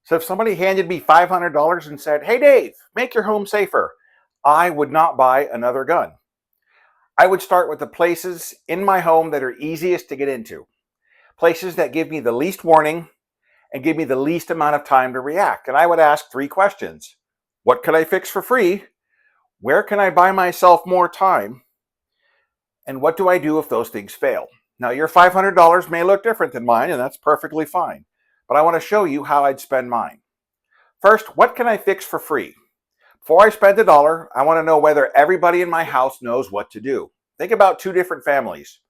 So if somebody handed me $500 and said, "Hey Dave, make your home safer," I would not buy another gun. I would start with the places in my home that are easiest to get into, places that give me the least warning and give me the least amount of time to react. And I would ask three questions. What could I fix for free? Where can I buy myself more time? And what do I do if those things fail? Now, your $500 may look different than mine, and that's perfectly fine. But I want to show you how I'd spend mine. First, what can I fix for free? Before I spend a dollar, I want to know whether everybody in my house knows what to do. Think about two different families.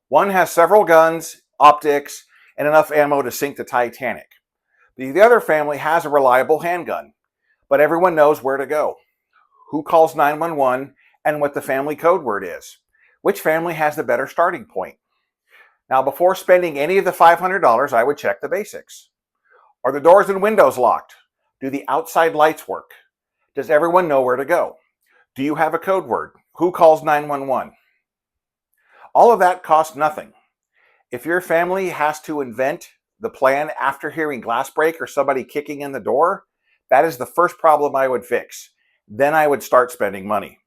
One has several guns, optics, and enough ammo to sink the Titanic. The other family has a reliable handgun, but everyone knows where to go, who calls 911, and what the family code word is. Which family has the better starting point? Now, before spending any of the $500, I would check the basics. Are the doors and windows locked? Do the outside lights work? Does everyone know where to go? Do you have a code word? Who calls 911? All of that costs nothing. If your family has to invent the plan after hearing glass break or somebody kicking in the door, that is the first problem I would fix. Then I would start spending money.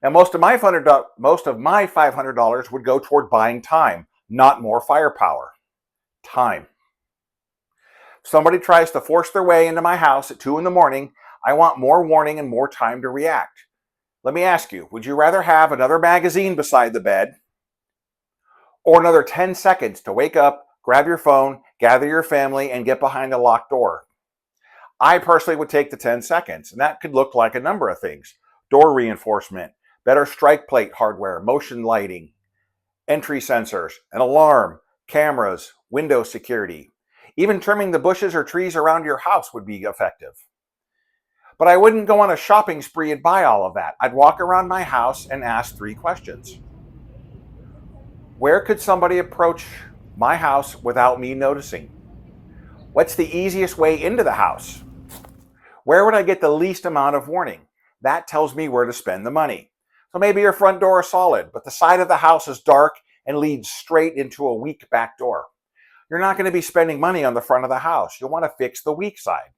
Now, most of my $500 would go toward buying time, not more firepower. Time. If somebody tries to force their way into my house at 2 in the morning, I want more warning and more time to react. Let me ask you, would you rather have another magazine beside the bed or another 10 seconds to wake up, grab your phone, gather your family, and get behind a locked door? I personally would take the 10 seconds, and that could look like a number of things. Door reinforcement, better strike plate hardware, motion lighting, entry sensors, an alarm, cameras, window security. Even trimming the bushes or trees around your house would be effective. But I wouldn't go on a shopping spree and buy all of that. I'd walk around my house and ask three questions. Where could somebody approach my house without me noticing? What's the easiest way into the house? Where would I get the least amount of warning? That tells me where to spend the money. So maybe your front door is solid, but the side of the house is dark and leads straight into a weak back door. You're not going to be spending money on the front of the house. You'll want to fix the weak side.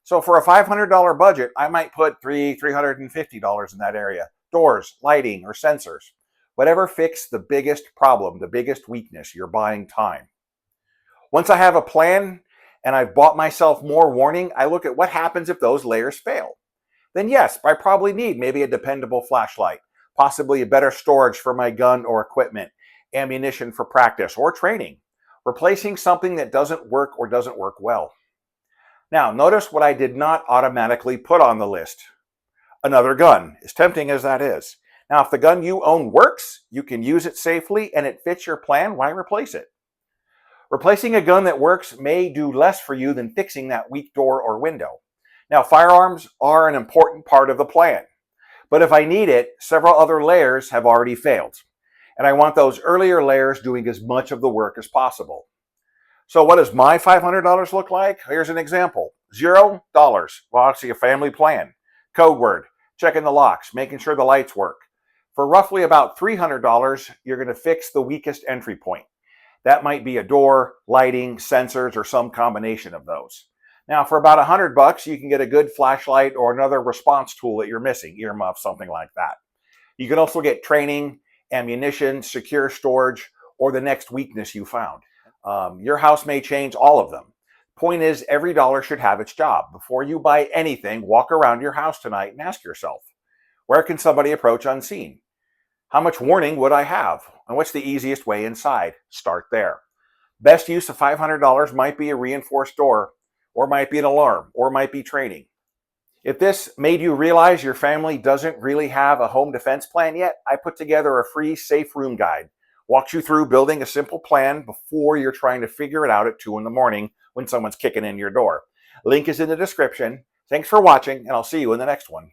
So for a $500 budget, I might put $350 in that area. Doors, lighting, or sensors. Whatever fixes the biggest problem, the biggest weakness, you're buying time. Once I have a plan and I've bought myself more warning, I look at what happens if those layers fail. Then yes, I probably need maybe a dependable flashlight, possibly a better storage for my gun or equipment, ammunition for practice or training, replacing something that doesn't work or doesn't work well. Now, notice what I did not automatically put on the list. Another gun, as tempting as that is. Now, if the gun you own works, you can use it safely, and it fits your plan, why replace it? Replacing a gun that works may do less for you than fixing that weak door or window. Now, firearms are an important part of the plan. But if I need it, several other layers have already failed. And I want those earlier layers doing as much of the work as possible. So what does my $500 look like? Here's an example. $0. Well, actually a family plan. Code word. Checking the locks. Making sure the lights work. For roughly about $300, you're going to fix the weakest entry point. That might be a door, lighting, sensors, or some combination of those. Now, for about $100, you can get a good flashlight or another response tool that you're missing, earmuff, something like that. You can also get training, ammunition, secure storage, or the next weakness you found. Your house may change all of them. Point is, every dollar should have its job. Before you buy anything, walk around your house tonight and ask yourself, where can somebody approach unseen? How much warning would I have? And what's the easiest way inside? Start there. Best use of $500 might be a reinforced door, or might be an alarm, or might be training. If this made you realize your family doesn't really have a home defense plan yet, I put together a free safe room guide. Walks you through building a simple plan before you're trying to figure it out at 2 in the morning when someone's kicking in your door. Link is in the description. Thanks for watching, and I'll see you in the next one.